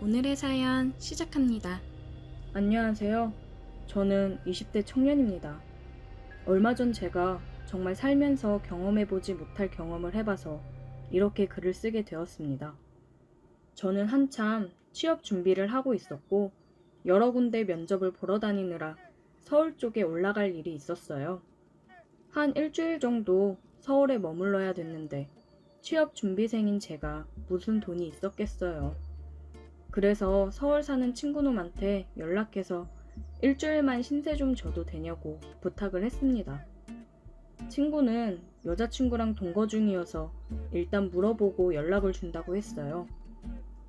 오늘의 사연 시작합니다. 안녕하세요. 저는 20대 청년입니다. 얼마 전 제가 정말 살면서 경험해보지 못할 경험을 해봐서 이렇게 글을 쓰게 되었습니다. 저는 한참 취업 준비를 하고 있었고 여러 군데 면접을 보러 다니느라 서울 쪽에 올라갈 일이 있었어요. 한 일주일 정도 서울에 머물러야 됐는데 취업 준비생인 제가 무슨 돈이 있었겠어요. 그래서 서울 사는 친구놈한테 연락해서 일주일만 신세 좀 져도 되냐고 부탁을 했습니다. 친구는 여자친구랑 동거 중이어서 일단 물어보고 연락을 준다고 했어요.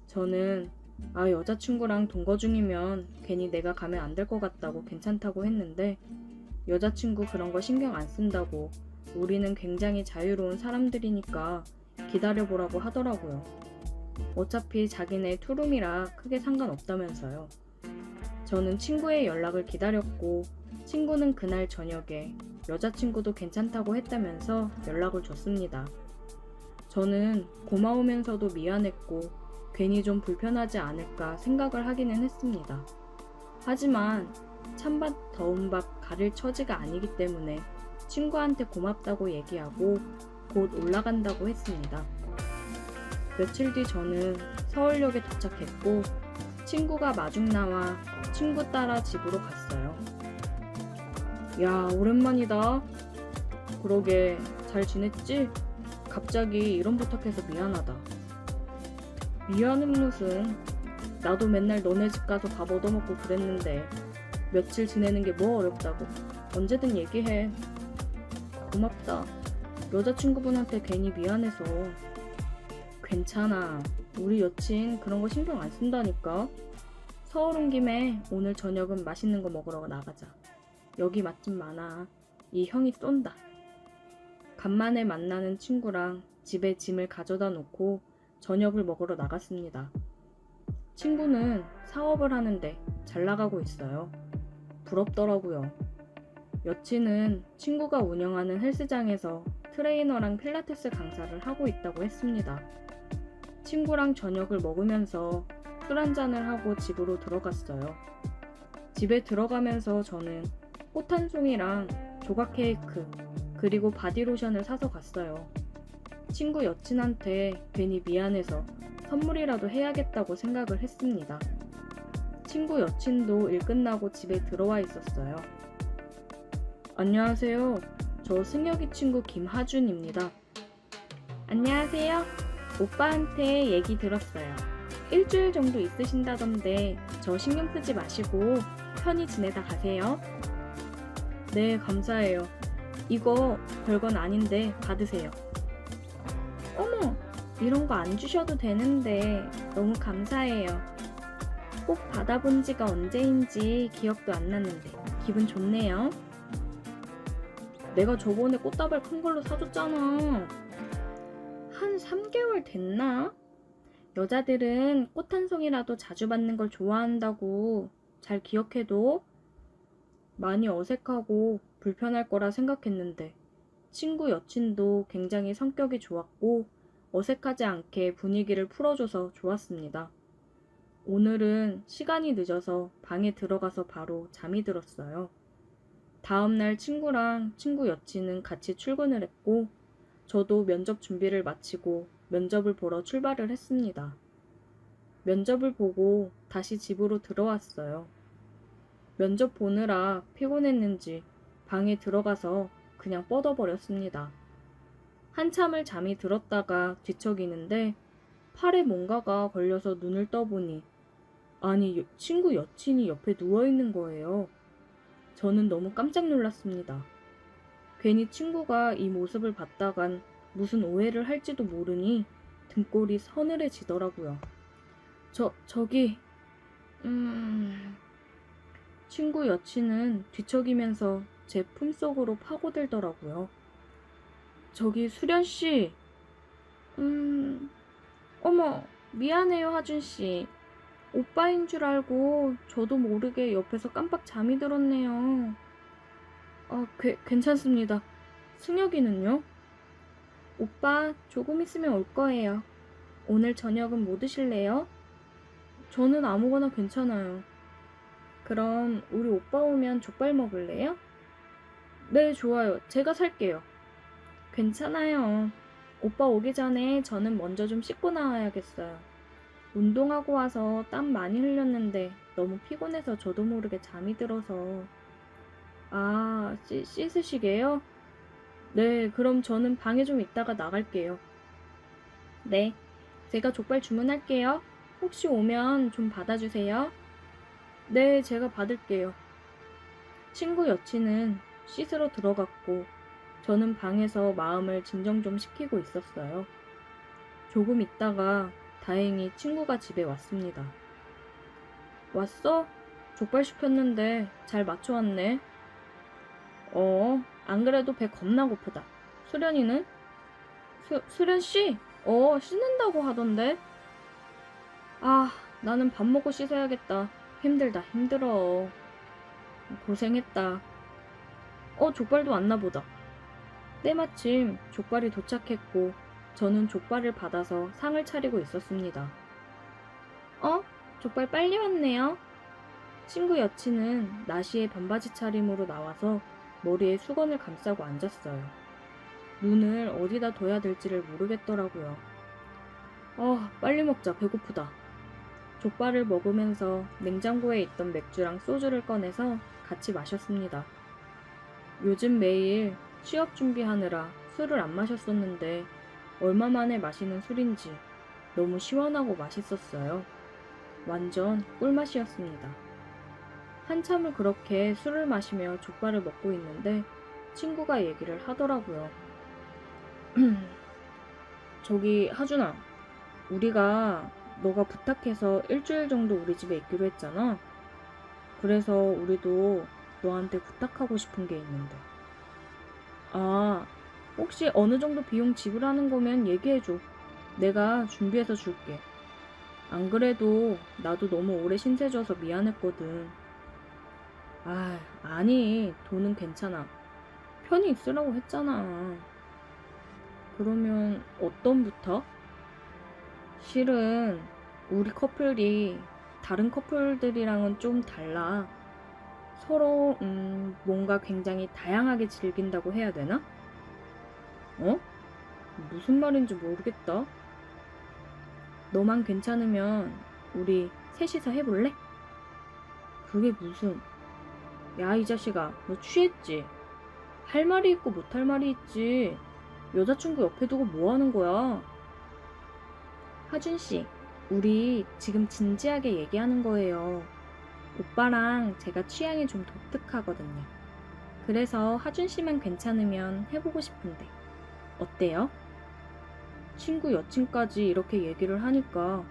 저는 여자친구랑 동거 중이면 괜히 내가 가면 안 될 것 같다고 괜찮다고 했는데 여자친구 그런 거 신경 안 쓴다고 우리는 굉장히 자유로운 사람들이니까 기다려보라고 하더라고요. 어차피 자기네 투룸이라 크게 상관없다면서요. 저는 친구의 연락을 기다렸고 친구는 그날 저녁에 여자친구도 괜찮다고 했다면서 연락을 줬습니다. 저는 고마우면서도 미안했고 괜히 좀 불편하지 않을까 생각을 하기는 했습니다. 하지만 찬밥 더운 밥 가릴 처지가 아니기 때문에 친구한테 고맙다고 얘기하고 곧 올라간다고 했습니다. 며칠 뒤 저는 서울역에 도착했고 친구가 마중 나와 친구 따라 집으로 갔어요. 야, 오랜만이다. 그러게, 잘 지냈지? 갑자기 이런 부탁해서 미안하다. 미안은 무슨. 나도 맨날 너네 집 가서 밥 얻어먹고 그랬는데 며칠 지내는 게 뭐 어렵다고. 언제든 얘기해. 고맙다. 여자친구분한테 괜히 미안해서. 괜찮아. 우리 여친 그런 거 신경 안 쓴다니까. 서울 온 김에 오늘 저녁은 맛있는 거 먹으러 나가자. 여기 맛집 많아. 이 형이 쏜다. 간만에 만나는 친구랑 집에 짐을 가져다 놓고 저녁을 먹으러 나갔습니다. 친구는 사업을 하는데 잘 나가고 있어요. 부럽더라고요. 여친은 친구가 운영하는 헬스장에서 트레이너랑 필라테스 강사를 하고 있다고 했습니다. 친구랑 저녁을 먹으면서 술 한잔을 하고 집으로 들어갔어요. 집에 들어가면서 저는 꽃 한 송이랑 조각 케이크 그리고 바디로션을 사서 갔어요. 친구 여친한테 괜히 미안해서 선물이라도 해야겠다고 생각을 했습니다. 친구 여친도 일 끝나고 집에 들어와 있었어요. 안녕하세요. 저 승혁이 친구 김하준입니다. 안녕하세요. 오빠한테 얘기 들었어요. 일주일 정도 있으신다던데 저 신경 쓰지 마시고 편히 지내다 가세요. 네, 감사해요. 이거 별건 아닌데 받으세요. 어머, 이런 거 안 주셔도 되는데 너무 감사해요. 꼭 받아본 지가 언제인지 기억도 안 났는데 기분 좋네요. 내가 저번에 꽃다발 큰 걸로 사줬잖아. 한 3개월 됐나? 여자들은 꽃 한 송이라도 자주 받는 걸 좋아한다고. 잘 기억해둬. 많이 어색하고 불편할 거라 생각했는데 친구 여친도 굉장히 성격이 좋았고 어색하지 않게 분위기를 풀어줘서 좋았습니다. 오늘은 시간이 늦어서 방에 들어가서 바로 잠이 들었어요. 다음날 친구랑 친구 여친은 같이 출근을 했고 저도 면접 준비를 마치고 면접을 보러 출발을 했습니다. 면접을 보고 다시 집으로 들어왔어요. 면접 보느라 피곤했는지 방에 들어가서 그냥 뻗어버렸습니다. 한참을 잠이 들었다가 뒤척이는데 팔에 뭔가가 걸려서 눈을 떠보니 아니, 친구 여친이 옆에 누워있는 거예요. 저는 너무 깜짝 놀랐습니다. 괜히 친구가 이 모습을 봤다간 무슨 오해를 할지도 모르니 등골이 서늘해지더라고요. 저기, 친구 여친은 뒤척이면서 제 품속으로 파고들더라고요. 저기, 수련씨. 어머, 미안해요, 하준씨. 오빠인 줄 알고 저도 모르게 옆에서 깜빡 잠이 들었네요. 괜찮습니다. 승혁이는요? 오빠 조금 있으면 올 거예요. 오늘 저녁은 뭐 드실래요? 저는 아무거나 괜찮아요. 그럼 우리 오빠 오면 족발 먹을래요? 네, 좋아요. 제가 살게요. 괜찮아요. 오빠 오기 전에 저는 먼저 좀 씻고 나와야겠어요. 운동하고 와서 땀 많이 흘렸는데 너무 피곤해서 저도 모르게 잠이 들어서. 아, 씻으시게요? 네, 그럼 저는 방에 좀 있다가 나갈게요. 네, 제가 족발 주문할게요. 혹시 오면 좀 받아주세요. 네, 제가 받을게요. 친구 여친은 씻으러 들어갔고, 저는 방에서 마음을 진정 좀 시키고 있었어요. 조금 있다가 다행히 친구가 집에 왔습니다. 왔어? 족발 시켰는데 잘 맞춰왔네. 안 그래도 배 겁나 고프다. 수련이는? 수련씨? 씻는다고 하던데? 아, 나는 밥 먹고 씻어야겠다. 힘들다, 힘들어. 고생했다. 족발도 왔나 보다. 때마침 족발이 도착했고, 저는 족발을 받아서 상을 차리고 있었습니다. 족발 빨리 왔네요. 친구 여친은 나시의 반바지 차림으로 나와서 머리에 수건을 감싸고 앉았어요. 눈을 어디다 둬야 될지를 모르겠더라고요. 빨리 먹자. 배고프다. 족발을 먹으면서 냉장고에 있던 맥주랑 소주를 꺼내서 같이 마셨습니다. 요즘 매일 취업 준비하느라 술을 안 마셨었는데 얼마 만에 마시는 술인지 너무 시원하고 맛있었어요. 완전 꿀맛이었습니다. 한참을 그렇게 술을 마시며 족발을 먹고 있는데 친구가 얘기를 하더라고요. 저기 하준아, 우리가 너가 부탁해서 일주일 정도 우리 집에 있기로 했잖아. 그래서 우리도 너한테 부탁하고 싶은 게 있는데. 혹시 어느 정도 비용 지불하는 거면 얘기해줘. 내가 준비해서 줄게. 안 그래도 나도 너무 오래 신세져서 미안했거든. 아니, 돈은 괜찮아. 편히 있으라고 했잖아. 그러면 어떤 부탁? 실은 우리 커플이 다른 커플들이랑은 좀 달라. 서로 뭔가 굉장히 다양하게 즐긴다고 해야 되나? 무슨 말인지 모르겠다. 너만 괜찮으면 우리 셋이서 해볼래? 그게 무슨... 야, 이 자식아, 너 취했지? 할 말이 있고 못할 말이 있지. 여자친구 옆에 두고 뭐 하는 거야? 하준씨, 우리 지금 진지하게 얘기하는 거예요. 오빠랑 제가 취향이 좀 독특하거든요. 그래서 하준씨만 괜찮으면 해보고 싶은데. 어때요? 친구 여친까지 이렇게 얘기를 하니까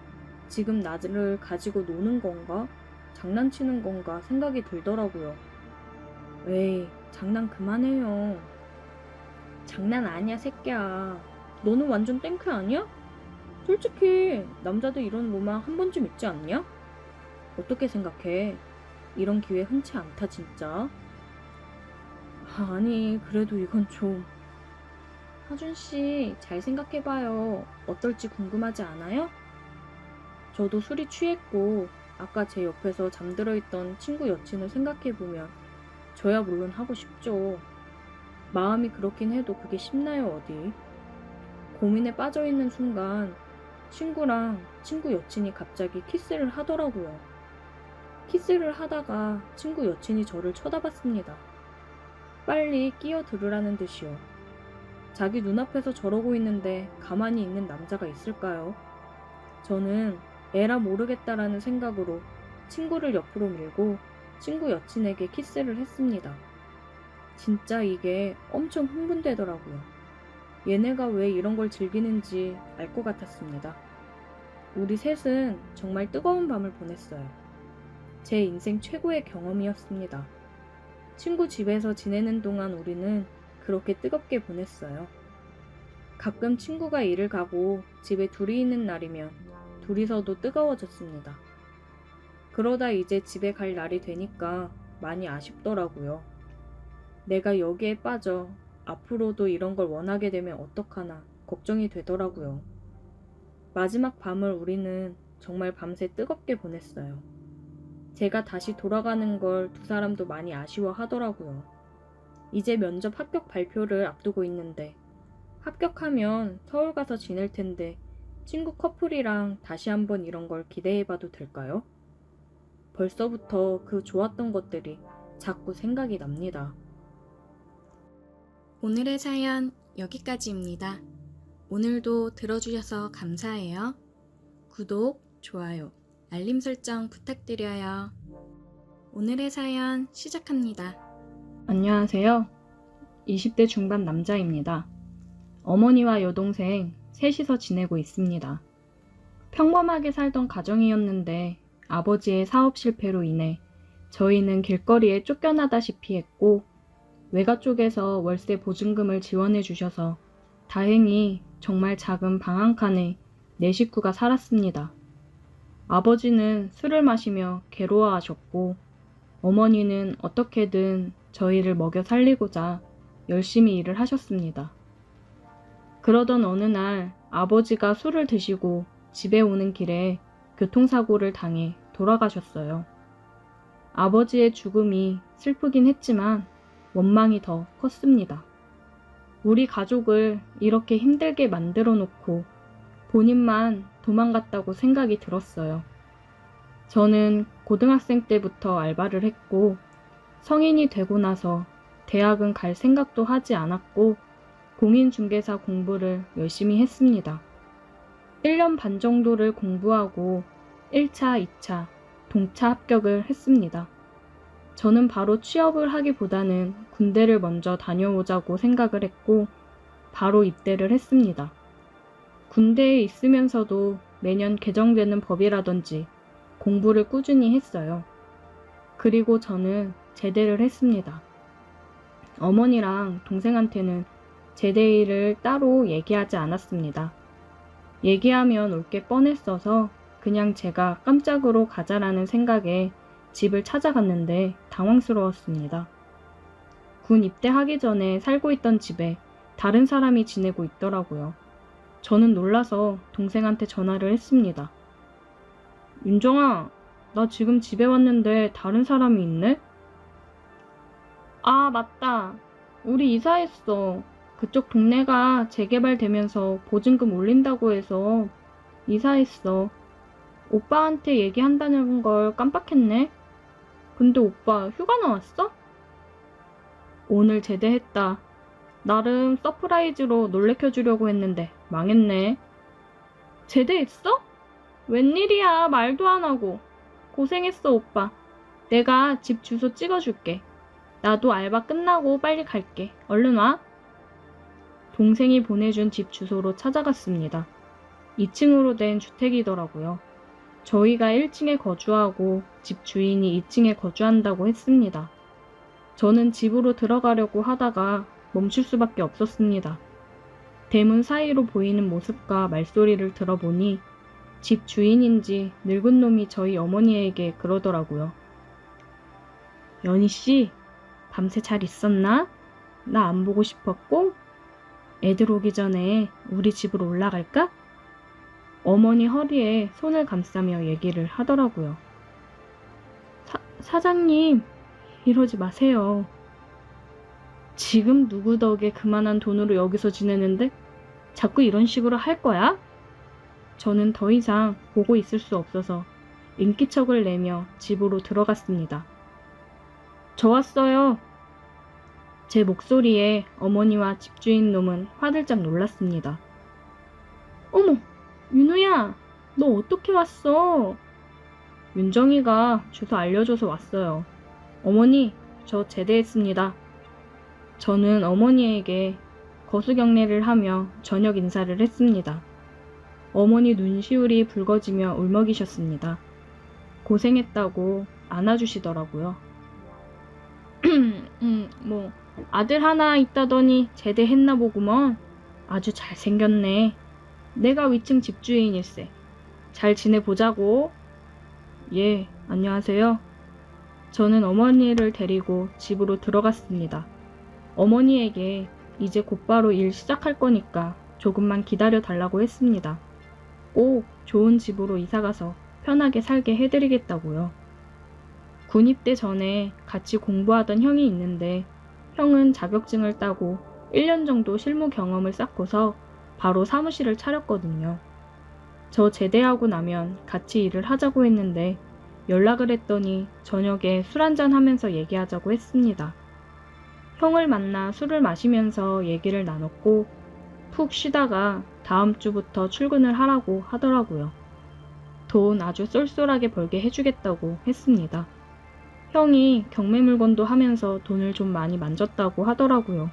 지금 나를 가지고 노는 건가? 장난치는 건가 생각이 들더라고요. 에이, 장난 그만해요. 장난 아니야, 새끼야. 너는 완전 땡큐 아니야? 솔직히 남자들 이런 로망 한 번쯤 있지 않냐? 어떻게 생각해? 이런 기회 흔치 않다, 진짜. 아니, 그래도 이건 좀... 하준씨, 잘 생각해봐요. 어떨지 궁금하지 않아요? 저도 술이 취했고 아까 제 옆에서 잠들어 있던 친구 여친을 생각해보면 저야 물론 하고 싶죠. 마음이 그렇긴 해도 그게 쉽나요, 어디? 고민에 빠져있는 순간 친구랑 친구 여친이 갑자기 키스를 하더라고요. 키스를 하다가 친구 여친이 저를 쳐다봤습니다. 빨리 끼어들으라는 듯이요. 자기 눈앞에서 저러고 있는데 가만히 있는 남자가 있을까요? 저는 에라 모르겠다라는 생각으로 친구를 옆으로 밀고 친구 여친에게 키스를 했습니다. 진짜 이게 엄청 흥분되더라고요. 얘네가 왜 이런 걸 즐기는지 알 것 같았습니다. 우리 셋은 정말 뜨거운 밤을 보냈어요. 제 인생 최고의 경험이었습니다. 친구 집에서 지내는 동안 우리는 그렇게 뜨겁게 보냈어요. 가끔 친구가 일을 가고 집에 둘이 있는 날이면 둘이서도 뜨거워졌습니다. 그러다 이제 집에 갈 날이 되니까 많이 아쉽더라고요. 내가 여기에 빠져 앞으로도 이런 걸 원하게 되면 어떡하나 걱정이 되더라고요. 마지막 밤을 우리는 정말 밤새 뜨겁게 보냈어요. 제가 다시 돌아가는 걸 두 사람도 많이 아쉬워하더라고요. 이제 면접 합격 발표를 앞두고 있는데 합격하면 서울 가서 지낼 텐데 친구 커플이랑 다시 한번 이런 걸 기대해봐도 될까요? 벌써부터 그 좋았던 것들이 자꾸 생각이 납니다. 오늘의 사연 여기까지입니다. 오늘도 들어주셔서 감사해요. 구독, 좋아요, 알림 설정 부탁드려요. 오늘의 사연 시작합니다. 안녕하세요. 20대 중반 남자입니다. 어머니와 여동생 셋이서 지내고 있습니다. 평범하게 살던 가정이었는데 아버지의 사업 실패로 인해 저희는 길거리에 쫓겨나다시피 했고 외가 쪽에서 월세 보증금을 지원해 주셔서 다행히 정말 작은 방 한 칸에 네 식구가 살았습니다. 아버지는 술을 마시며 괴로워하셨고 어머니는 어떻게든 저희를 먹여 살리고자 열심히 일을 하셨습니다. 그러던 어느 날 아버지가 술을 드시고 집에 오는 길에 교통사고를 당해 돌아가셨어요. 아버지의 죽음이 슬프긴 했지만 원망이 더 컸습니다. 우리 가족을 이렇게 힘들게 만들어 놓고 본인만 도망갔다고 생각이 들었어요. 저는 고등학생 때부터 알바를 했고 성인이 되고 나서 대학은 갈 생각도 하지 않았고 공인중개사 공부를 열심히 했습니다. 1년 반 정도를 공부하고 1차, 2차, 동차 합격을 했습니다. 저는 바로 취업을 하기보다는 군대를 먼저 다녀오자고 생각을 했고 바로 입대를 했습니다. 군대에 있으면서도 매년 개정되는 법이라든지 공부를 꾸준히 했어요. 그리고 저는 제대를 했습니다. 어머니랑 동생한테는 제대일을 따로 얘기하지 않았습니다. 얘기하면 올 게 뻔했어서 그냥 제가 깜짝으로 가자라는 생각에 집을 찾아갔는데 당황스러웠습니다. 군 입대하기 전에 살고 있던 집에 다른 사람이 지내고 있더라고요. 저는 놀라서 동생한테 전화를 했습니다. 윤정아, 나 지금 집에 왔는데 다른 사람이 있네? 아, 맞다. 우리 이사했어. 그쪽 동네가 재개발되면서 보증금 올린다고 해서 이사했어. 오빠한테 얘기한다는 걸 깜빡했네. 근데 오빠 휴가 나왔어? 오늘 제대했다. 나름 서프라이즈로 놀래켜주려고 했는데 망했네. 제대했어? 웬일이야, 말도 안 하고. 고생했어, 오빠. 내가 집 주소 찍어줄게. 나도 알바 끝나고 빨리 갈게. 얼른 와. 동생이 보내준 집 주소로 찾아갔습니다. 2층으로 된 주택이더라고요. 저희가 1층에 거주하고 집 주인이 2층에 거주한다고 했습니다. 저는 집으로 들어가려고 하다가 멈출 수밖에 없었습니다. 대문 사이로 보이는 모습과 말소리를 들어보니 집 주인인지 늙은 놈이 저희 어머니에게 그러더라고요. 연희씨, 밤새 잘 있었나? 나 안 보고 싶었고? 애들 오기 전에 우리 집으로 올라갈까? 어머니 허리에 손을 감싸며 얘기를 하더라고요. 사장님, 이러지 마세요. 지금 누구 덕에 그만한 돈으로 여기서 지내는데 자꾸 이런 식으로 할 거야? 저는 더 이상 보고 있을 수 없어서 인기척을 내며 집으로 들어갔습니다. 저 왔어요. 제 목소리에 어머니와 집주인 놈은 화들짝 놀랐습니다. 어머, 윤우야, 너 어떻게 왔어? 윤정이가 주소 알려줘서 왔어요. 어머니, 저 제대했습니다. 저는 어머니에게 거수경례를 하며 저녁 인사를 했습니다. 어머니 눈시울이 붉어지며 울먹이셨습니다. 고생했다고 안아주시더라고요. 뭐 아들 하나 있다더니 제대했나 보구먼. 아주 잘생겼네. 내가 위층 집주인일세. 잘 지내보자고. 예, 안녕하세요. 저는 어머니를 데리고 집으로 들어갔습니다. 어머니에게 이제 곧바로 일 시작할 거니까 조금만 기다려 달라고 했습니다. 꼭 좋은 집으로 이사가서 편하게 살게 해드리겠다고요. 군입대 전에 같이 공부하던 형이 있는데 형은 자격증을 따고 1년 정도 실무 경험을 쌓고서 바로 사무실을 차렸거든요. 저 제대하고 나면 같이 일을 하자고 했는데 연락을 했더니 저녁에 술 한잔 하면서 얘기하자고 했습니다. 형을 만나 술을 마시면서 얘기를 나눴고 푹 쉬다가 다음 주부터 출근을 하라고 하더라고요. 돈 아주 쏠쏠하게 벌게 해주겠다고 했습니다. 형이 경매 물건도 하면서 돈을 좀 많이 만졌다고 하더라고요.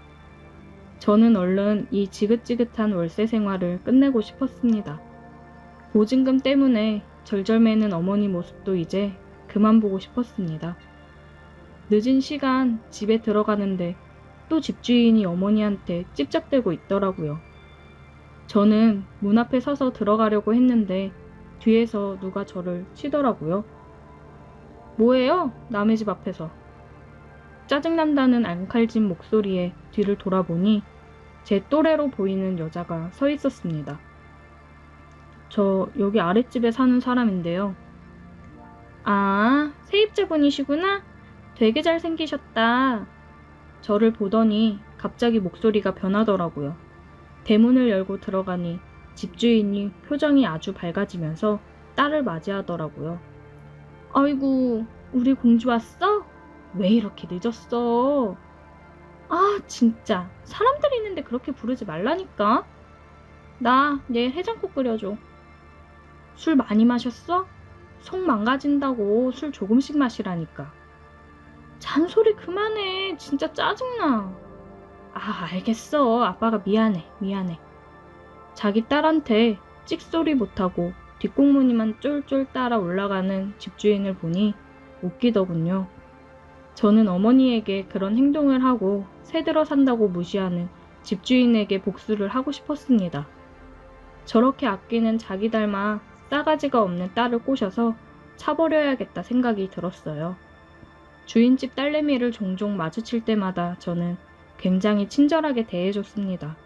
저는 얼른 이 지긋지긋한 월세 생활을 끝내고 싶었습니다. 보증금 때문에 절절매는 어머니 모습도 이제 그만 보고 싶었습니다. 늦은 시간 집에 들어가는데 또 집주인이 어머니한테 찝쩍대고 있더라고요. 저는 문 앞에 서서 들어가려고 했는데 뒤에서 누가 저를 치더라고요. 뭐예요? 남의 집 앞에서. 짜증난다는 앙칼진 목소리에 뒤를 돌아보니 제 또래로 보이는 여자가 서 있었습니다. 저 여기 아랫집에 사는 사람인데요. 아, 세입자분이시구나? 되게 잘생기셨다. 저를 보더니 갑자기 목소리가 변하더라고요. 대문을 열고 들어가니 집주인이 표정이 아주 밝아지면서 딸을 맞이하더라고요. 아이고, 우리 공주 왔어? 왜 이렇게 늦었어? 아, 진짜. 사람들이 있는데 그렇게 부르지 말라니까. 나 내일 해장국 끓여줘. 술 많이 마셨어? 속 망가진다고 술 조금씩 마시라니까. 잔소리 그만해. 진짜 짜증나. 아, 알겠어. 아빠가 미안해. 자기 딸한테 찍소리 못하고 뒷공무니만 쫄쫄 따라 올라가는 집주인을 보니 웃기더군요. 저는 어머니에게 그런 행동을 하고 새들어 산다고 무시하는 집주인에게 복수를 하고 싶었습니다. 저렇게 아끼는 자기 닮아 싸가지가 없는 딸을 꼬셔서 차버려야겠다 생각이 들었어요. 주인집 딸내미를 종종 마주칠 때마다 저는 굉장히 친절하게 대해줬습니다.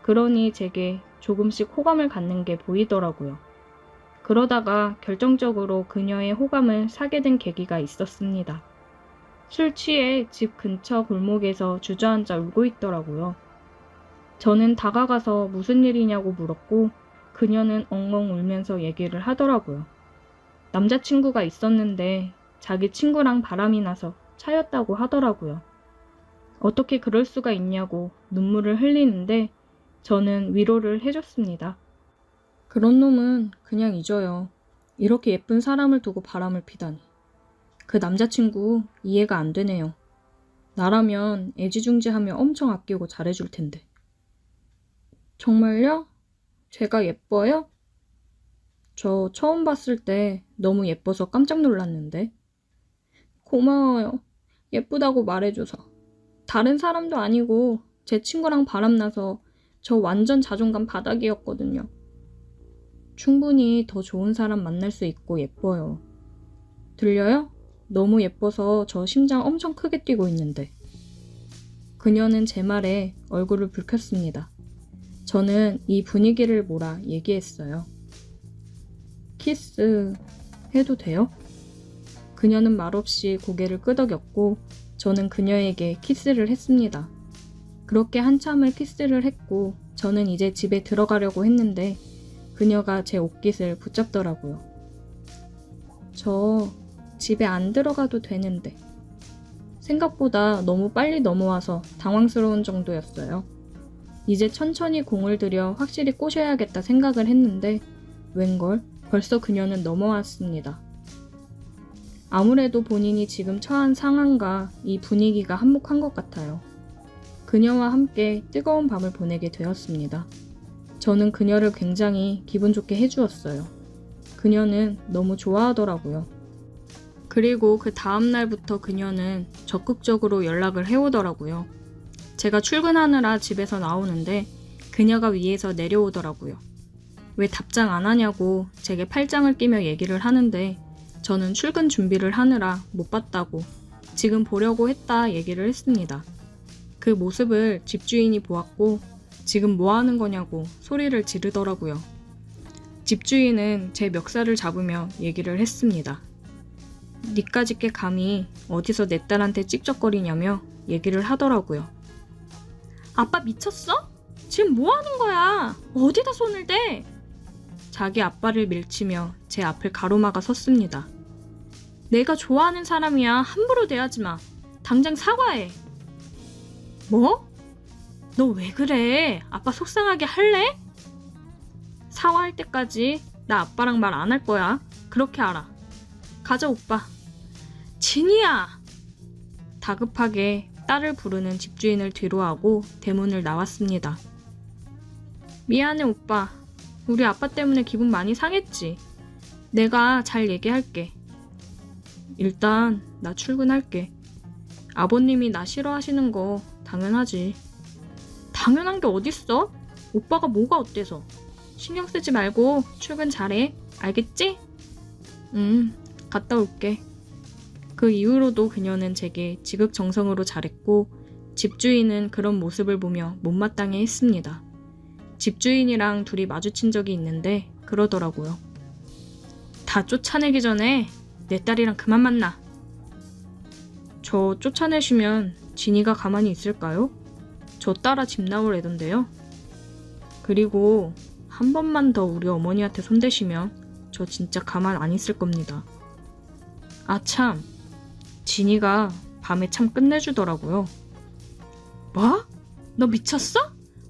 그러니 제게 조금씩 호감을 갖는 게 보이더라고요. 그러다가 결정적으로 그녀의 호감을 사게 된 계기가 있었습니다. 술 취해 집 근처 골목에서 주저앉아 울고 있더라고요. 저는 다가가서 무슨 일이냐고 물었고 그녀는 엉엉 울면서 얘기를 하더라고요. 남자친구가 있었는데 자기 친구랑 바람이 나서 차였다고 하더라고요. 어떻게 그럴 수가 있냐고 눈물을 흘리는데 저는 위로를 해줬습니다. 그런 놈은 그냥 잊어요. 이렇게 예쁜 사람을 두고 바람을 피다니. 그 남자친구 이해가 안 되네요. 나라면 애지중지하며 엄청 아끼고 잘해줄 텐데. 정말요? 제가 예뻐요? 저 처음 봤을 때 너무 예뻐서 깜짝 놀랐는데. 고마워요. 예쁘다고 말해줘서. 다른 사람도 아니고 제 친구랑 바람나서 저 완전 자존감 바닥이었거든요. 충분히 더 좋은 사람 만날 수 있고 예뻐요. 들려요? 너무 예뻐서 저 심장 엄청 크게 뛰고 있는데. 그녀는 제 말에 얼굴을 붉혔습니다. 저는 이 분위기를 몰아 얘기했어요. 키스 해도 돼요? 그녀는 말없이 고개를 끄덕였고 저는 그녀에게 키스를 했습니다. 그렇게 한참을 키스를 했고 저는 이제 집에 들어가려고 했는데 그녀가 제 옷깃을 붙잡더라고요. 저 집에 안 들어가도 되는데. 생각보다 너무 빨리 넘어와서 당황스러운 정도였어요. 이제 천천히 공을 들여 확실히 꼬셔야겠다 생각을 했는데 웬걸 벌써 그녀는 넘어왔습니다. 아무래도 본인이 지금 처한 상황과 이 분위기가 한몫한 것 같아요. 그녀와 함께 뜨거운 밤을 보내게 되었습니다. 저는 그녀를 굉장히 기분 좋게 해주었어요. 그녀는 너무 좋아하더라고요. 그리고 그 다음 날부터 그녀는 적극적으로 연락을 해오더라고요. 제가 출근하느라 집에서 나오는데 그녀가 위에서 내려오더라고요. 왜 답장 안 하냐고 제게 팔짱을 끼며 얘기를 하는데 저는 출근 준비를 하느라 못 봤다고 지금 보려고 했다 얘기를 했습니다. 그 모습을 집주인이 보았고 지금 뭐 하는 거냐고 소리를 지르더라고요. 집주인은 제 멱살을 잡으며 얘기를 했습니다. 니까짓 게 감히 어디서 내 딸한테 찝쩍거리냐며 얘기를 하더라고요. 아빠 미쳤어? 지금 뭐 하는 거야? 어디다 손을 대? 자기 아빠를 밀치며 제 앞을 가로막아 섰습니다. 내가 좋아하는 사람이야. 함부로 대하지 마. 당장 사과해. 뭐? 너 왜 그래? 아빠 속상하게 할래? 사과할 때까지 나 아빠랑 말 안 할 거야. 그렇게 알아. 가자 오빠. 진이야! 다급하게 딸을 부르는 집주인을 뒤로하고 대문을 나왔습니다. 미안해 오빠. 우리 아빠 때문에 기분 많이 상했지. 내가 잘 얘기할게. 일단 나 출근할게. 아버님이 나 싫어하시는 거 당연하지. 당연한 게 어딨어? 오빠가 뭐가 어때서? 신경 쓰지 말고 출근 잘해. 알겠지? 갔다 올게. 그 이후로도 그녀는 제게 지극정성으로 잘했고 집주인은 그런 모습을 보며 못마땅해 했습니다. 집주인이랑 둘이 마주친 적이 있는데 그러더라고요. 다 쫓아내기 전에 내 딸이랑 그만 만나. 저 쫓아내시면 진이가 가만히 있을까요? 저 따라 집 나오래던데요. 그리고 한 번만 더 우리 어머니한테 손대시면 저 진짜 가만 안 있을 겁니다. 아 참, 진이가 밤에 참 끝내주더라고요. 뭐? 너 미쳤어?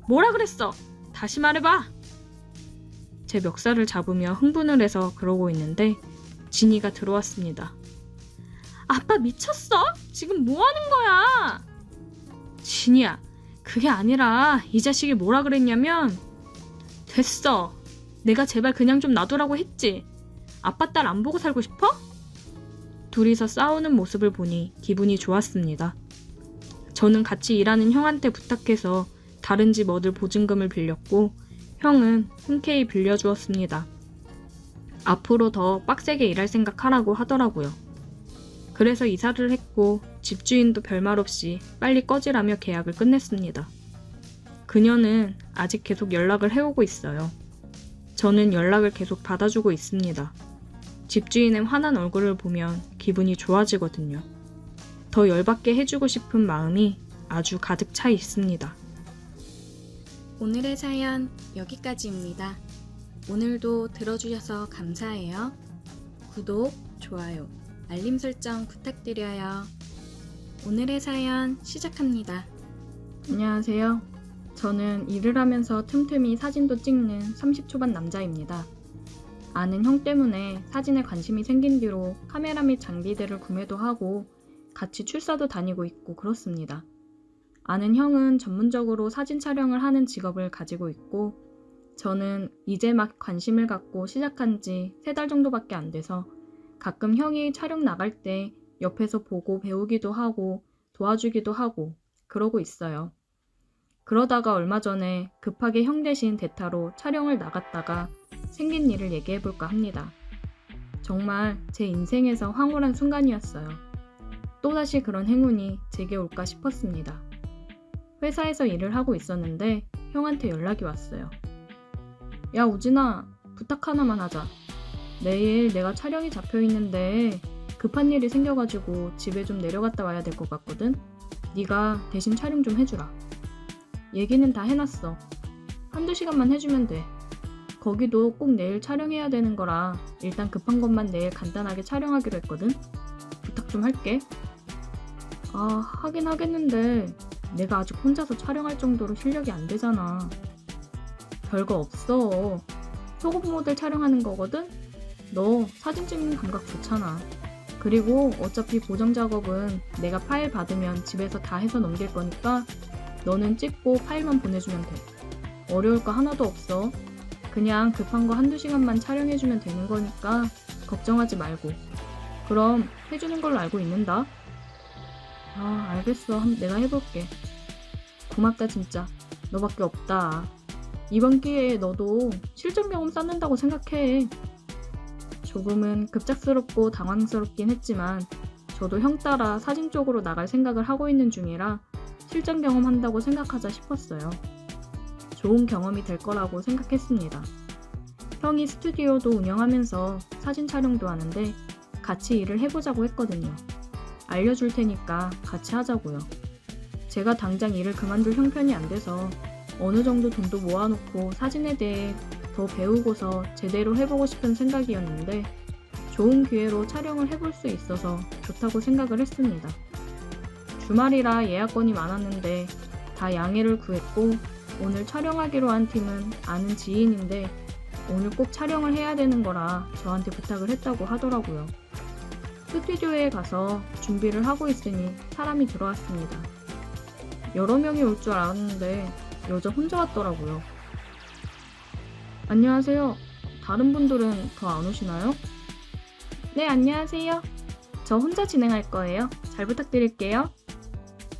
뭐라 그랬어? 다시 말해봐. 제 멱살을 잡으며 흥분을 해서 그러고 있는데 진이가 들어왔습니다. 아빠 미쳤어? 지금 뭐 하는 거야? 진이야, 그게 아니라 이 자식이 뭐라 그랬냐면 됐어. 내가 제발 그냥 좀 놔두라고 했지. 아빠 딸 안 보고 살고 싶어? 둘이서 싸우는 모습을 보니 기분이 좋았습니다. 저는 같이 일하는 형한테 부탁해서 다른 집 얻을 보증금을 빌렸고 형은 흔쾌히 빌려주었습니다. 앞으로 더 빡세게 일할 생각하라고 하더라고요. 그래서 이사를 했고 집주인도 별말 없이 빨리 꺼지라며 계약을 끝냈습니다. 그녀는 아직 계속 연락을 해오고 있어요. 저는 연락을 계속 받아주고 있습니다. 집주인의 화난 얼굴을 보면 기분이 좋아지거든요. 더 열받게 해주고 싶은 마음이 아주 가득 차 있습니다. 오늘의 사연 여기까지입니다. 오늘도 들어주셔서 감사해요. 구독, 좋아요, 알림 설정 부탁드려요. 오늘의 사연 시작합니다. 안녕하세요. 저는 일을 하면서 틈틈이 사진도 찍는 30초반 남자입니다. 아는 형 때문에 사진에 관심이 생긴 뒤로 카메라 및 장비들을 구매도 하고 같이 출사도 다니고 있고 그렇습니다. 아는 형은 전문적으로 사진 촬영을 하는 직업을 가지고 있고 저는 이제 막 관심을 갖고 시작한 지 3달 정도밖에 안 돼서 가끔 형이 촬영 나갈 때 옆에서 보고 배우기도 하고 도와주기도 하고 그러고 있어요. 그러다가 얼마 전에 급하게 형 대신 대타로 촬영을 나갔다가 생긴 일을 얘기해볼까 합니다. 정말 제 인생에서 황홀한 순간이었어요. 또다시 그런 행운이 제게 올까 싶었습니다. 회사에서 일을 하고 있었는데 형한테 연락이 왔어요. 야 우진아, 부탁 하나만 하자. 내일 내가 촬영이 잡혀있는데 급한 일이 생겨가지고 집에 좀 내려갔다 와야 될 것 같거든? 네가 대신 촬영 좀 해주라. 얘기는 다 해놨어. 1-2시간만 해주면 돼. 거기도 꼭 내일 촬영해야 되는 거라 일단 급한 것만 내일 간단하게 촬영하기로 했거든? 부탁 좀 할게. 아, 하긴 하겠는데 내가 아직 혼자서 촬영할 정도로 실력이 안 되잖아. 별거 없어. 소금 모델 촬영하는 거거든? 너 사진 찍는 감각 좋잖아. 그리고 어차피 보정 작업은 내가 파일 받으면 집에서 다 해서 넘길 거니까 너는 찍고 파일만 보내주면 돼. 어려울 거 하나도 없어. 그냥 급한 거 1-2시간만 촬영해주면 되는 거니까 걱정하지 말고. 그럼 해주는 걸로 알고 있는다. 아, 알겠어. 내가 해볼게. 고맙다 진짜. 너밖에 없다. 이번 기회에 너도 실전 경험 쌓는다고 생각해. 조금은 급작스럽고 당황스럽긴 했지만 저도 형 따라 사진 쪽으로 나갈 생각을 하고 있는 중이라 실전 경험한다고 생각하자 싶었어요. 좋은 경험이 될 거라고 생각했습니다. 형이 스튜디오도 운영하면서 사진 촬영도 하는데 같이 일을 해보자고 했거든요. 알려줄 테니까 같이 하자고요. 제가 당장 일을 그만둘 형편이 안 돼서 어느 정도 돈도 모아놓고 사진에 대해 더 배우고서 제대로 해보고 싶은 생각이었는데 좋은 기회로 촬영을 해볼 수 있어서 좋다고 생각을 했습니다. 주말이라 예약건이 많았는데 다 양해를 구했고 오늘 촬영하기로 한 팀은 아는 지인인데 오늘 꼭 촬영을 해야 되는 거라 저한테 부탁을 했다고 하더라고요. 스튜디오에 가서 준비를 하고 있으니 사람이 들어왔습니다. 여러 명이 올 줄 알았는데 여자 혼자 왔더라고요. 안녕하세요. 다른 분들은 더 안 오시나요? 네, 안녕하세요. 저 혼자 진행할 거예요. 잘 부탁드릴게요.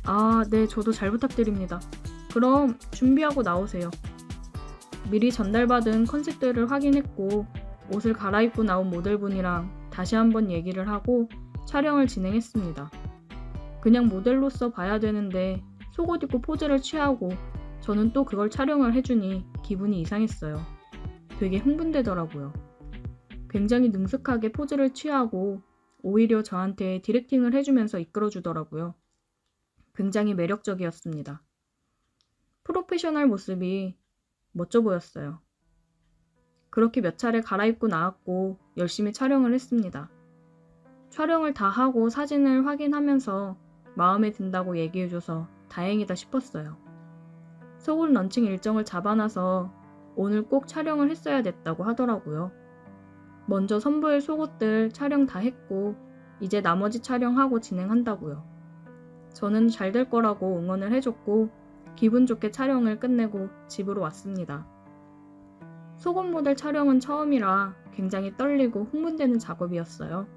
아, 네, 저도 잘 부탁드립니다. 그럼 준비하고 나오세요. 미리 전달받은 컨셉들을 확인했고 옷을 갈아입고 나온 모델분이랑 다시 한번 얘기를 하고 촬영을 진행했습니다. 그냥 모델로서 봐야 되는데 속옷 입고 포즈를 취하고 저는 또 그걸 촬영을 해주니 기분이 이상했어요. 되게 흥분되더라고요. 굉장히 능숙하게 포즈를 취하고 오히려 저한테 디렉팅을 해주면서 이끌어주더라고요. 굉장히 매력적이었습니다. 프로페셔널 모습이 멋져 보였어요. 그렇게 몇 차례 갈아입고 나왔고 열심히 촬영을 했습니다. 촬영을 다 하고 사진을 확인하면서 마음에 든다고 얘기해줘서 다행이다 싶었어요. 서울 런칭 일정을 잡아놔서 오늘 꼭 촬영을 했어야 됐다고 하더라고요. 먼저 선보일 속옷들 촬영 다 했고 이제 나머지 촬영하고 진행한다고요. 저는 잘 될 거라고 응원을 해줬고 기분 좋게 촬영을 끝내고 집으로 왔습니다. 속옷 모델 촬영은 처음이라 굉장히 떨리고 흥분되는 작업이었어요.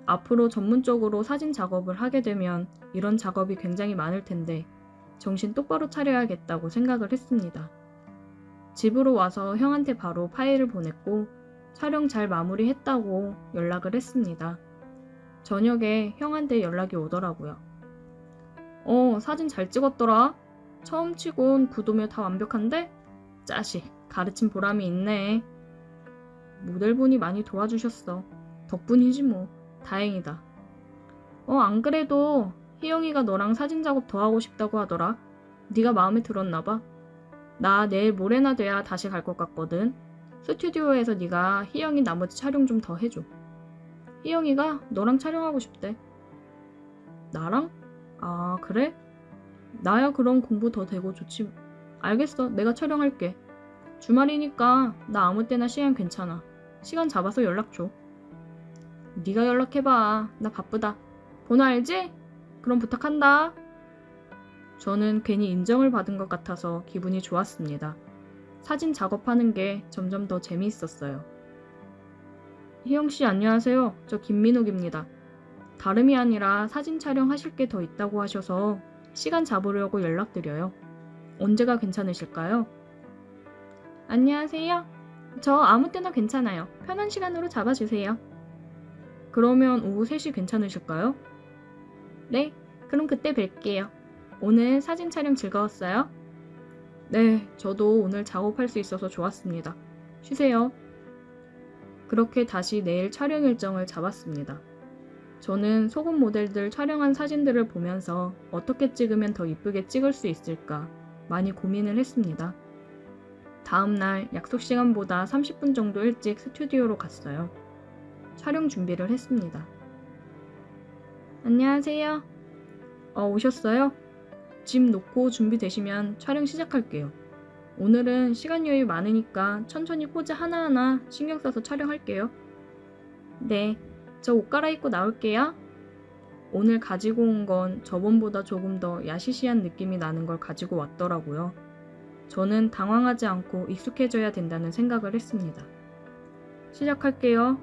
앞으로 전문적으로 사진 작업을 하게 되면 이런 작업이 굉장히 많을 텐데 정신 똑바로 차려야겠다고 생각을 했습니다. 집으로 와서 형한테 바로 파일을 보냈고 촬영 잘 마무리했다고 연락을 했습니다. 저녁에 형한테 연락이 오더라고요. 사진 잘 찍었더라. 처음 치곤 구도며 다 완벽한데? 짜식, 가르친 보람이 있네. 모델분이 많이 도와주셨어. 덕분이지 뭐. 다행이다. 안 그래도 희영이가 너랑 사진 작업 더 하고 싶다고 하더라. 네가 마음에 들었나 봐. 나 내일 모레나 돼야 다시 갈 것 같거든. 스튜디오에서 네가 희영이 나머지 촬영 좀 더 해줘. 희영이가 너랑 촬영하고 싶대. 나랑? 아, 그래? 나야 그럼 공부 더 되고 좋지. 알겠어. 내가 촬영할게. 주말이니까 나 아무 때나 시간 괜찮아. 시간 잡아서 연락 줘. 네가 연락해봐. 나 바쁘다. 번호 알지? 그럼 부탁한다. 저는 괜히 인정을 받은 것 같아서 기분이 좋았습니다. 사진 작업하는 게 점점 더 재미있었어요. 희영씨 안녕하세요. 저 김민욱입니다. 다름이 아니라 사진 촬영하실 게 더 있다고 하셔서 시간 잡으려고 연락드려요. 언제가 괜찮으실까요? 안녕하세요. 저 아무 때나 괜찮아요. 편한 시간으로 잡아주세요. 그러면 오후 3시 괜찮으실까요? 네, 그럼 그때 뵐게요. 오늘 사진 촬영 즐거웠어요? 네, 저도 오늘 작업할 수 있어서 좋았습니다. 쉬세요. 그렇게 다시 내일 촬영 일정을 잡았습니다. 저는 속옷 모델들 촬영한 사진들을 보면서 어떻게 찍으면 더 이쁘게 찍을 수 있을까 많이 고민을 했습니다. 다음날 약속 시간보다 30분 정도 일찍 스튜디오로 갔어요. 촬영 준비를 했습니다. 안녕하세요. 오셨어요? 짐 놓고 준비되시면 촬영 시작할게요. 오늘은 시간 여유 많으니까 천천히 포즈 하나하나 신경 써서 촬영할게요. 네, 저 옷 갈아입고 나올게요. 오늘 가지고 온 건 저번보다 조금 더 야시시한 느낌이 나는 걸 가지고 왔더라고요. 저는 당황하지 않고 익숙해져야 된다는 생각을 했습니다. 시작할게요.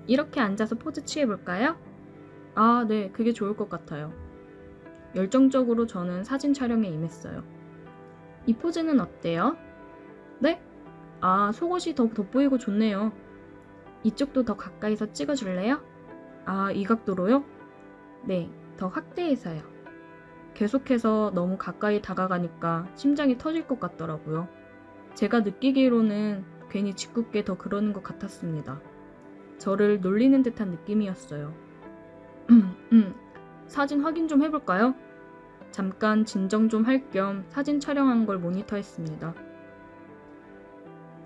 이렇게 앉아서 포즈 취해볼까요? 아, 네, 그게 좋을 것 같아요. 열정적으로 저는 사진 촬영에 임했어요. 이 포즈는 어때요? 네? 아, 속옷이 더 돋보이고 좋네요. 이쪽도 더 가까이서 찍어줄래요? 아, 이 각도로요? 네, 더 확대해서요. 계속해서 너무 가까이 다가가니까 심장이 터질 것 같더라고요. 제가 느끼기로는 괜히 짓궂게 더 그러는 것 같았습니다. 저를 놀리는 듯한 느낌이었어요. 사진 확인 좀 해볼까요? 잠깐 진정 좀 할 겸 사진 촬영한 걸 모니터했습니다.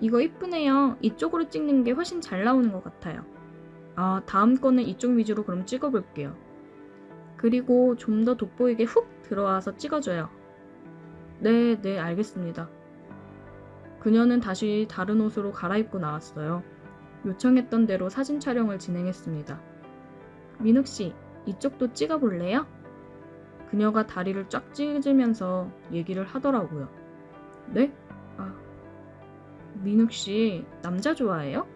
이거 이쁘네요. 이쪽으로 찍는 게 훨씬 잘 나오는 것 같아요. 아, 다음 거는 이쪽 위주로 그럼 찍어볼게요. 그리고 좀 더 돋보이게 훅 들어와서 찍어줘요. 네, 알겠습니다. 그녀는 다시 다른 옷으로 갈아입고 나왔어요. 요청했던 대로 사진 촬영을 진행했습니다. 민욱씨, 이쪽도 찍어볼래요? 그녀가 다리를 쫙 찢으면서 얘기를 하더라고요. 네? 아, 민욱씨, 남자 좋아해요?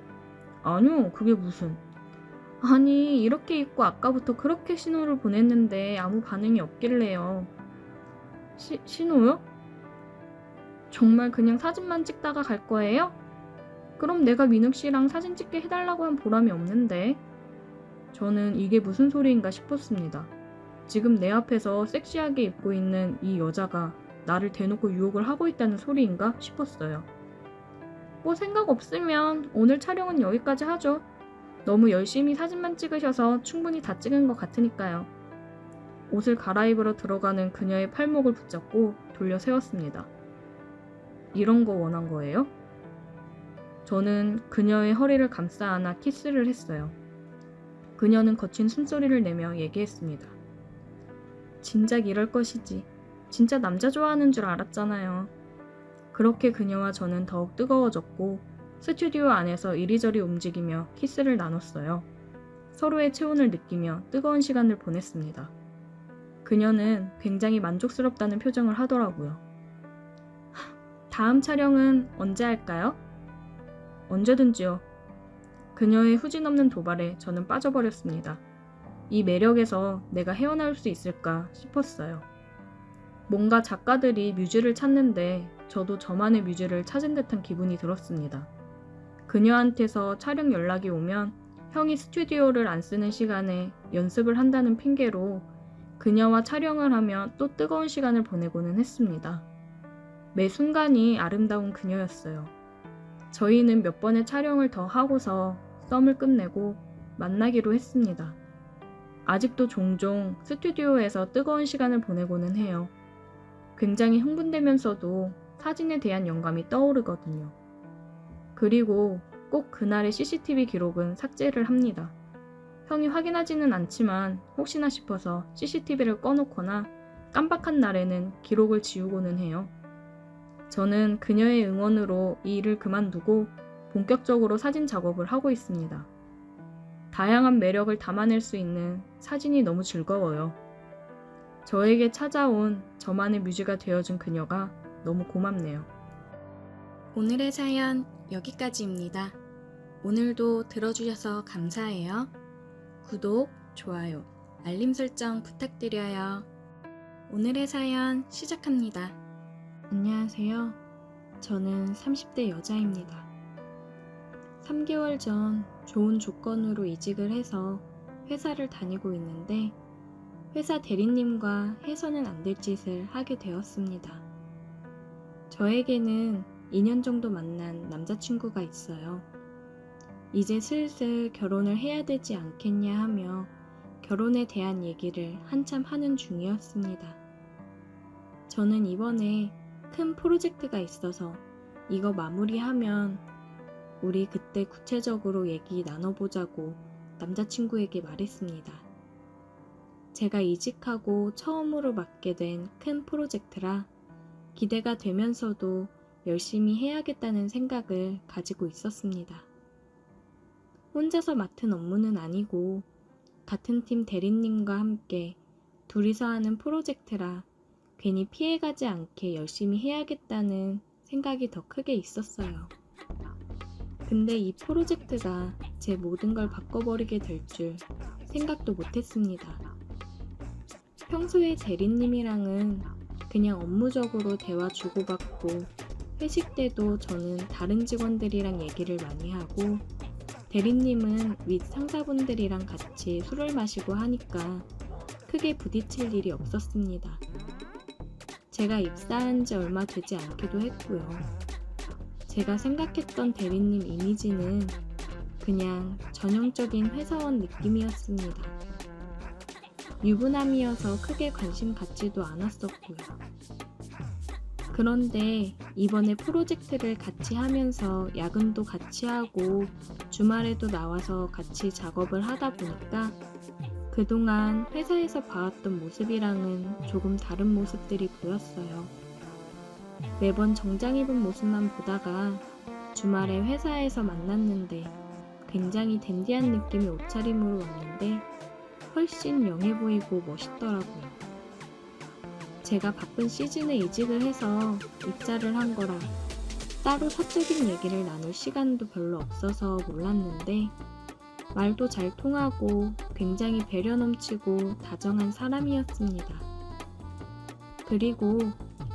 아니요, 그게 무슨. 아니, 이렇게 입고 아까부터 그렇게 신호를 보냈는데 아무 반응이 없길래요. 신호요? 정말 그냥 사진만 찍다가 갈 거예요? 그럼 내가 민욱씨랑 사진 찍게 해달라고 한 보람이 없는데. 저는 이게 무슨 소리인가 싶었습니다. 지금 내 앞에서 섹시하게 입고 있는 이 여자가 나를 대놓고 유혹을 하고 있다는 소리인가 싶었어요. 뭐 생각 없으면 오늘 촬영은 여기까지 하죠. 너무 열심히 사진만 찍으셔서 충분히 다 찍은 것 같으니까요. 옷을 갈아입으러 들어가는 그녀의 팔목을 붙잡고 돌려 세웠습니다. 이런 거 원한 거예요? 저는 그녀의 허리를 감싸 안아 키스를 했어요. 그녀는 거친 숨소리를 내며 얘기했습니다. 진작 이럴 것이지. 진짜 남자 좋아하는 줄 알았잖아요. 그렇게 그녀와 저는 더욱 뜨거워졌고 스튜디오 안에서 이리저리 움직이며 키스를 나눴어요. 서로의 체온을 느끼며 뜨거운 시간을 보냈습니다. 그녀는 굉장히 만족스럽다는 표정을 하더라고요. 다음 촬영은 언제 할까요? 언제든지요. 그녀의 후진 없는 도발에 저는 빠져버렸습니다. 이 매력에서 내가 헤어나올 수 있을까 싶었어요. 뭔가 작가들이 뮤즈를 찾는데 저도 저만의 뮤즈를 찾은 듯한 기분이 들었습니다. 그녀한테서 촬영 연락이 오면 형이 스튜디오를 안 쓰는 시간에 연습을 한다는 핑계로 그녀와 촬영을 하며 또 뜨거운 시간을 보내고는 했습니다. 매 순간이 아름다운 그녀였어요. 저희는 몇 번의 촬영을 더 하고서 썸을 끝내고 만나기로 했습니다. 아직도 종종 스튜디오에서 뜨거운 시간을 보내고는 해요. 굉장히 흥분되면서도 사진에 대한 영감이 떠오르거든요. 그리고 꼭 그날의 CCTV 기록은 삭제를 합니다. 형이 확인하지는 않지만 혹시나 싶어서 CCTV를 꺼놓거나 깜빡한 날에는 기록을 지우고는 해요. 저는 그녀의 응원으로 이 일을 그만두고 본격적으로 사진 작업을 하고 있습니다. 다양한 매력을 담아낼 수 있는 사진이 너무 즐거워요. 저에게 찾아온 저만의 뮤즈가 되어준 그녀가 너무 고맙네요. 오늘의 사연 여기까지입니다. 오늘도 들어주셔서 감사해요. 구독, 좋아요, 알림 설정 부탁드려요. 오늘의 사연 시작합니다. 안녕하세요. 저는 30대 여자입니다. 3개월 전 좋은 조건으로 이직을 해서 회사를 다니고 있는데 회사 대리님과 해서는 안 될 짓을 하게 되었습니다. 저에게는 2년 정도 만난 남자친구가 있어요. 이제 슬슬 결혼을 해야 되지 않겠냐 하며 결혼에 대한 얘기를 한참 하는 중이었습니다. 저는 이번에 큰 프로젝트가 있어서 이거 마무리하면 우리 그때 구체적으로 얘기 나눠보자고 남자친구에게 말했습니다. 제가 이직하고 처음으로 맡게 된 큰 프로젝트라 기대가 되면서도 열심히 해야겠다는 생각을 가지고 있었습니다. 혼자서 맡은 업무는 아니고 같은 팀 대리님과 함께 둘이서 하는 프로젝트라 괜히 피해가지 않게 열심히 해야겠다는 생각이 더 크게 있었어요. 근데 이 프로젝트가 제 모든 걸 바꿔버리게 될 줄 생각도 못했습니다. 평소에 대리님이랑은 그냥 업무적으로 대화 주고받고 회식 때도 저는 다른 직원들이랑 얘기를 많이 하고 대리님은 윗 상사분들이랑 같이 술을 마시고 하니까 크게 부딪힐 일이 없었습니다. 제가 입사한 지 얼마 되지 않기도 했고요. 제가 생각했던 대리님 이미지는 그냥 전형적인 회사원 느낌이었습니다. 유부남이어서 크게 관심 갖지도 않았었고요. 그런데 이번에 프로젝트를 같이 하면서 야근도 같이 하고 주말에도 나와서 같이 작업을 하다 보니까 그동안 회사에서 봐왔던 모습이랑은 조금 다른 모습들이 보였어요. 매번 정장 입은 모습만 보다가 주말에 회사에서 만났는데 굉장히 댄디한 느낌의 옷차림으로 왔는데 훨씬 영해 보이고 멋있더라고요. 제가 바쁜 시즌에 이직을 해서 입사를 한 거라 따로 사적인 얘기를 나눌 시간도 별로 없어서 몰랐는데 말도 잘 통하고 굉장히 배려 넘치고 다정한 사람이었습니다. 그리고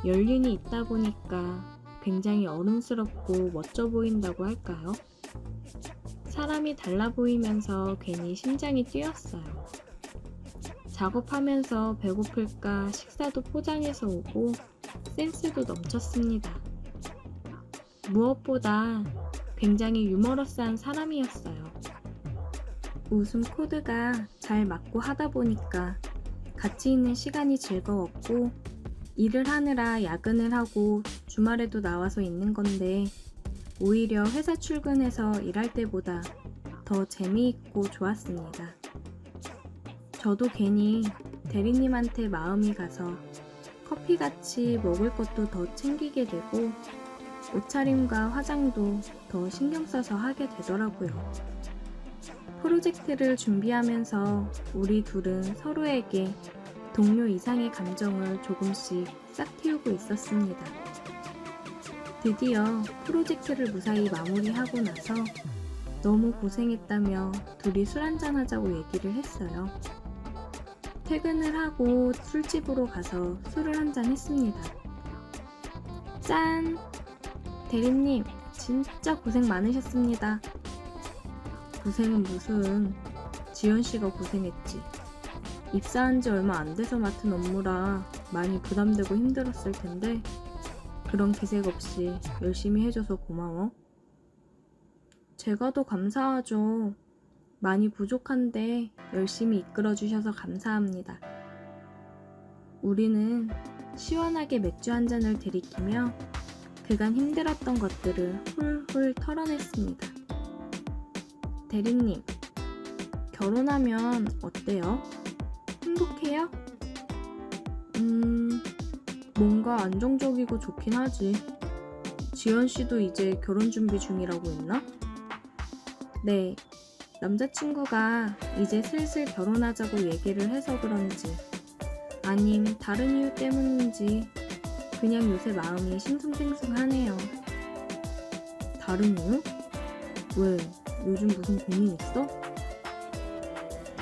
연륜이 있다 보니까 굉장히 어른스럽고 멋져 보인다고 할까요? 사람이 달라 보이면서 괜히 심장이 뛰었어요. 작업하면서 배고플까 식사도 포장해서 오고 센스도 넘쳤습니다. 무엇보다 굉장히 유머러스한 사람이었어요. 웃음 코드가 잘 맞고 하다 보니까 같이 있는 시간이 즐거웠고 일을 하느라 야근을 하고 주말에도 나와서 있는 건데 오히려 회사 출근해서 일할 때보다 더 재미있고 좋았습니다. 저도 괜히 대리님한테 마음이 가서 커피같이 먹을 것도 더 챙기게 되고 옷차림과 화장도 더 신경 써서 하게 되더라고요. 프로젝트를 준비하면서 우리 둘은 서로에게 동료 이상의 감정을 조금씩 싹 틔우고 있었습니다. 드디어 프로젝트를 무사히 마무리하고 나서 너무 고생했다며 둘이 술 한잔 하자고 얘기를 했어요. 퇴근을 하고 술집으로 가서 술을 한잔 했습니다. 짠! 대리님, 진짜 고생 많으셨습니다. 고생은 무슨, 지연씨가 고생했지. 입사한 지 얼마 안 돼서 맡은 업무라 많이 부담되고 힘들었을 텐데 그런 기색 없이 열심히 해줘서 고마워. 제가 더 감사하죠. 많이 부족한데 열심히 이끌어주셔서 감사합니다. 우리는 시원하게 맥주 한 잔을 들이키며 그간 힘들었던 것들을 훌훌 털어냈습니다. 대리님, 결혼하면 어때요? 행복해요? 뭔가 안정적이고 좋긴 하지. 지연씨도 이제 결혼 준비 중이라고 했나? 네, 남자친구가 이제 슬슬 결혼하자고 얘기를 해서 그런지 아님 다른 이유 때문인지 그냥 요새 마음이 싱숭생숭하네요. 다른 이유? 왜? 요즘 무슨 고민 있어?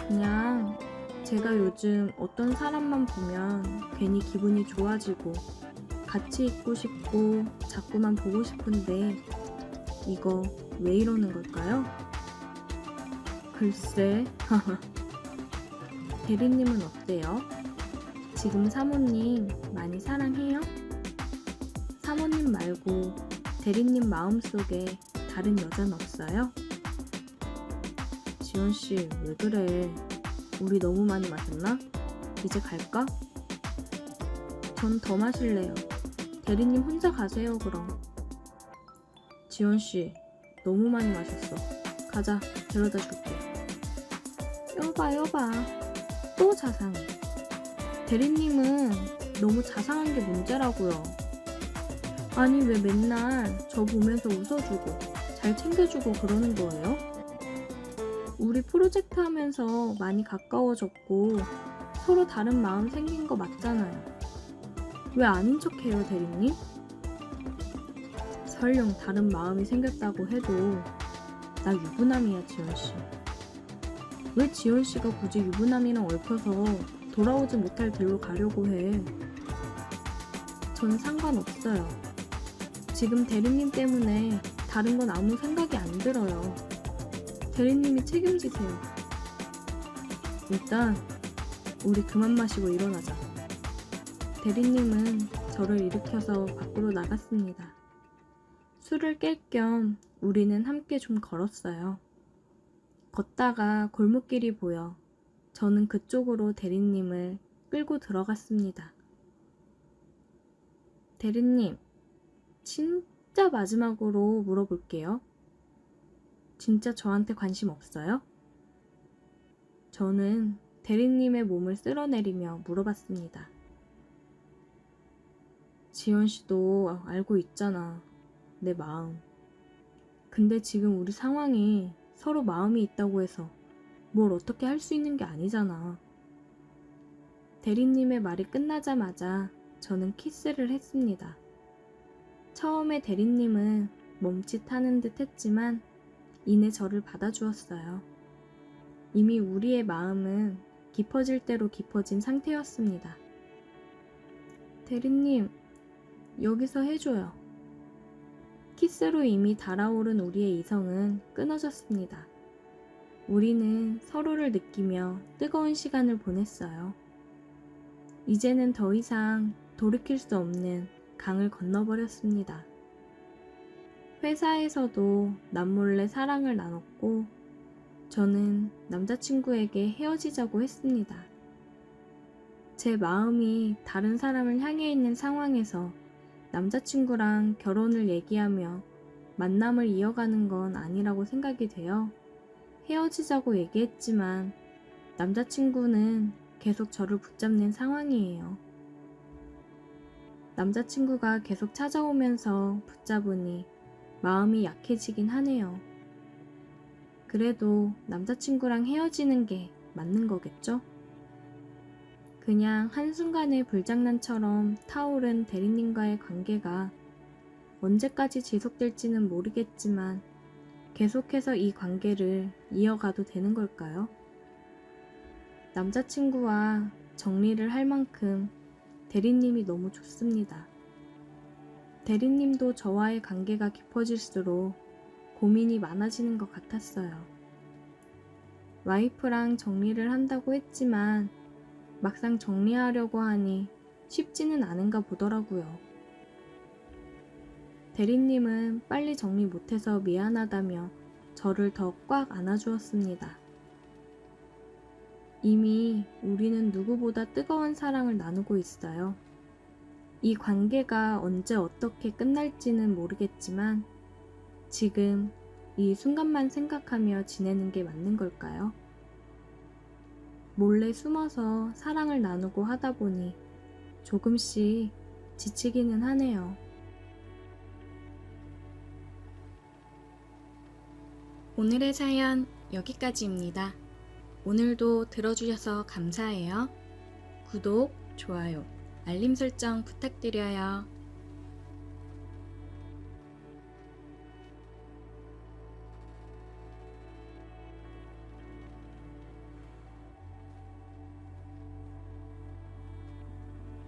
그냥 제가 요즘 어떤 사람만 보면 괜히 기분이 좋아지고 같이 있고 싶고 자꾸만 보고 싶은데 이거 왜 이러는 걸까요? 글쎄, 대리님은 어때요? 지금 사모님 많이 사랑해요? 사모님 말고 대리님 마음속에 다른 여자는 없어요? 지연씨, 왜 그래? 우리 너무 많이 마셨나? 이제 갈까? 전 더 마실래요. 대리님 혼자 가세요, 그럼. 지연씨, 너무 많이 마셨어. 가자, 데려다 줄게. 여봐. 또 자상해. 대리님은 너무 자상한 게 문제라고요. 아니, 왜 맨날 저 보면서 웃어주고 잘 챙겨주고 그러는 거예요? 우리 프로젝트 하면서 많이 가까워졌고 서로 다른 마음 생긴 거 맞잖아요. 왜 아닌 척해요, 대리님? 설령 다른 마음이 생겼다고 해도 나 유부남이야, 지연씨. 왜 지연씨가 굳이 유부남이랑 얽혀서 돌아오지 못할 길로 가려고 해? 전 상관없어요. 지금 대리님 때문에 다른 건 아무 생각이 안 들어요. 대리님이 책임지세요. 일단 우리 그만 마시고 일어나자. 대리님은 저를 일으켜서 밖으로 나갔습니다. 술을 깰 겸 우리는 함께 좀 걸었어요. 걷다가 골목길이 보여 저는 그쪽으로 대리님을 끌고 들어갔습니다. 대리님, 진짜 마지막으로 물어볼게요. 진짜 저한테 관심 없어요? 저는 대리님의 몸을 쓸어내리며 물어봤습니다. 지연 씨도 알고 있잖아, 내 마음. 근데 지금 우리 상황이 서로 마음이 있다고 해서 뭘 어떻게 할 수 있는 게 아니잖아. 대리님의 말이 끝나자마자 저는 키스를 했습니다. 처음에 대리님은 멈칫하는 듯 했지만 이내 저를 받아주었어요. 이미 우리의 마음은 깊어질 대로 깊어진 상태였습니다. 대리님, 여기서 해줘요. 키스로 이미 달아오른 우리의 이성은 끊어졌습니다. 우리는 서로를 느끼며 뜨거운 시간을 보냈어요. 이제는 더 이상 돌이킬 수 없는 강을 건너버렸습니다. 회사에서도 남몰래 사랑을 나눴고 저는 남자친구에게 헤어지자고 했습니다. 제 마음이 다른 사람을 향해 있는 상황에서 남자친구랑 결혼을 얘기하며 만남을 이어가는 건 아니라고 생각이 되어 헤어지자고 얘기했지만 남자친구는 계속 저를 붙잡는 상황이에요. 남자친구가 계속 찾아오면서 붙잡으니 마음이 약해지긴 하네요. 그래도 남자친구랑 헤어지는 게 맞는 거겠죠? 그냥 한순간의 불장난처럼 타오른 대리님과의 관계가 언제까지 지속될지는 모르겠지만 계속해서 이 관계를 이어가도 되는 걸까요? 남자친구와 정리를 할 만큼 대리님이 너무 좋습니다. 대리님도 저와의 관계가 깊어질수록 고민이 많아지는 것 같았어요. 와이프랑 정리를 한다고 했지만 막상 정리하려고 하니 쉽지는 않은가 보더라고요. 대리님은 빨리 정리 못해서 미안하다며 저를 더 꽉 안아주었습니다. 이미 우리는 누구보다 뜨거운 사랑을 나누고 있어요. 이 관계가 언제 어떻게 끝날지는 모르겠지만 지금 이 순간만 생각하며 지내는 게 맞는 걸까요? 몰래 숨어서 사랑을 나누고 하다 보니 조금씩 지치기는 하네요. 오늘의 사연 여기까지입니다. 오늘도 들어주셔서 감사해요. 구독, 좋아요, 알림 설정 부탁드려요.